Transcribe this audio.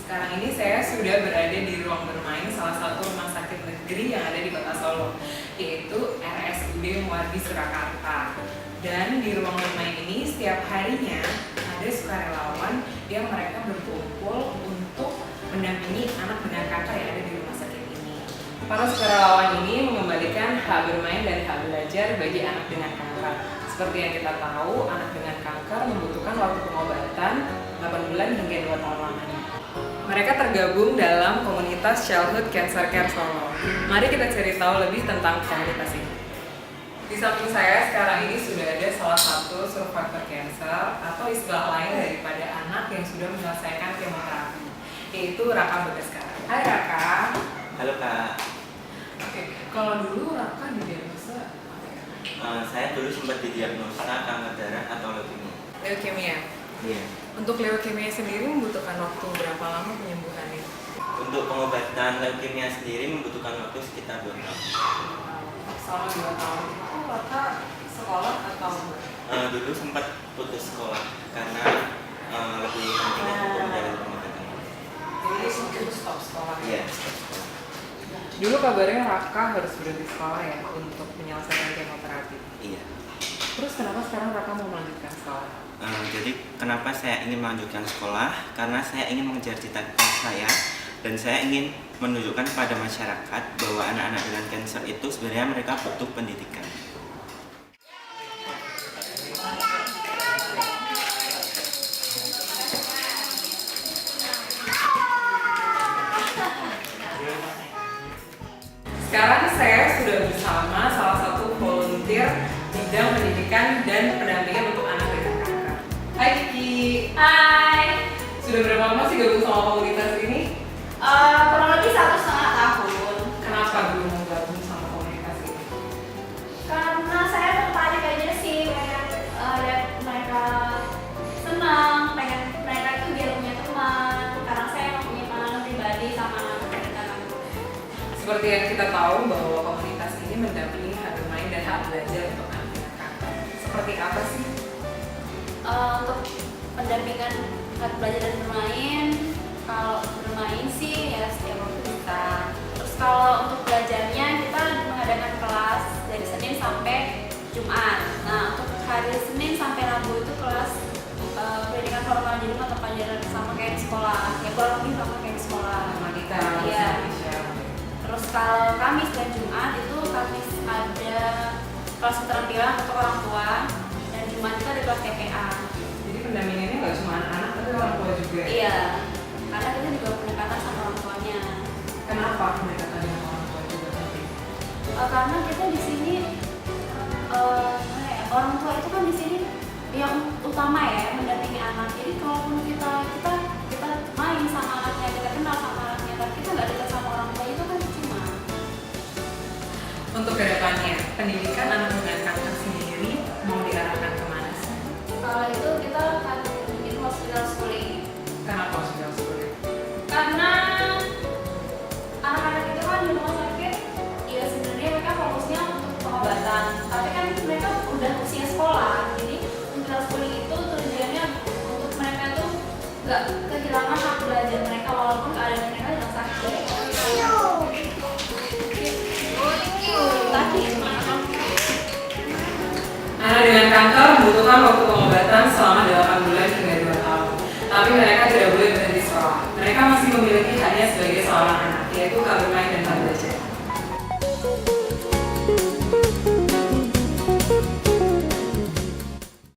Sekarang ini saya sudah berada di ruang bermain salah satu rumah sakit negeri yang ada di Kota Solo, yaitu RSUD Muwardi Surakarta. Dan di ruang bermain ini setiap harinya ada sukarelawan yang mereka berkumpul untuk mendampingi anak dengan kanker yang ada di rumah sakit ini. Para sukarelawan ini mengembalikan hak bermain dan hak belajar bagi anak dengan kanker. Seperti yang kita tahu, anak dengan kanker membutuhkan waktu pengobatan 8 bulan hingga 2 tahun lamanya. Mereka tergabung dalam komunitas Childhood Cancer Care Solo. Mari kita cari tahu lebih tentang komunitas ini. Di samping saya sekarang ini sudah ada salah satu survivor cancer atau istilah lain daripada anak yang sudah menyelesaikan kemoterapi, yaitu Raka Bagaskara. Hai Raka. Halo Kak. Oke, kalau dulu Raka didiagnosa apa ya? Saya dulu sempat didiagnosa kanker darah atau leukemia. Leukemia. Iya. Untuk leukemia sendiri membutuhkan waktu berapa lama penyembuhannya? Untuk pengobatan leukemia sendiri membutuhkan waktu sekitar 2 tahun. Selama 2 tahun itu Raka sekolah atau Dulu sempat putus sekolah karena lebih penting untuk menjalani pengobatan. jadi itu stop sekolah? Iya. Dulu kabarnya Raka harus berhenti sekolah ya untuk menyelesaikan kemoterapi. Iya. Terus kenapa sekarang Raka mau melanjutkan sekolah? Jadi kenapa saya ingin melanjutkan sekolah? Karena saya ingin mengejar cita-cita saya dan saya ingin menunjukkan kepada masyarakat bahwa anak-anak dengan kanker itu sebenarnya mereka butuh pendidikan. Sekarang saya sudah bersama salah satu volunteer bidang pendidikan dan pendampingan untuk anak dengan kanker. Hai Kiki. Hai, Sudah berapa lama sih gabung sama komunitas ini? kurang lebih 1,5 tahun. Kenapa dulu mau gabung sama komunitas ini? Karena saya tertarik aja sih, pengen lihat mereka senang, pengen mereka itu biar punya teman. Karena saya emang punya pengalaman pribadi sama mereka. Seperti yang kita tahu bahwa komunitas ini mendampingi hak bermain dan hak belajar untuk anak dengan kanker. Seperti apa sih? Untuk pendampingan hak belajar dan bermain, kalau bermain sih ya setiap waktu bisa. Terus kalau untuk belajarnya kita mengadakan kelas dari Senin sampai Jumat. Nah untuk hari Senin sampai Rabu itu kelas pendidikan formal, jadi mata pelajaran sama kayak di sekolah, ya kurang lebih sama kayak di sekolah. Sama kita, Iya. Indonesia. Terus kalau Kamis dan Jumat itu Kamis ada kelas keterampilan untuk orang tua dan Jumat itu ada kelas TPA. Jadi pendampingannya nggak cuma anak-anak tapi orang tua juga. Iya, karena kita juga pendekatan sama orang tuanya. Kenapa pendekatan dengan orang tua juga penting? Karena kita di sini orang tua itu kan di sini yang utama ya mendampingi anak. Jadi kalaupun kita main sama anaknya, kita kenal sama anaknya, tapi kita nggak dekat sama orang tua itu kan cuma. Untuk kedepannya, pendidikan anak dengan kanker sendiri mau diarahkan kemana sih? Kalau itu kita akan bikin hospital schooling. Kenapa sudah sulit? Karena anak-anak itu kan di rumah sakit, ya sebenarnya mereka fokusnya untuk pengobatan, tapi kan mereka udah usia sekolah, jadi hospital schooling itu tujuannya untuk mereka tuh nggak kehilangan hak belajar mereka walaupun keadaan mereka sedang sakit. Tadi Anak dengan kanker membutuhkan waktu pengobatan selama 8 bulan hingga 2 tahun. Tapi mereka tidak boleh berhenti sekolah. Mereka masih memiliki haknya sebagai seorang anak, yaitu hak bermain dan hak belajar.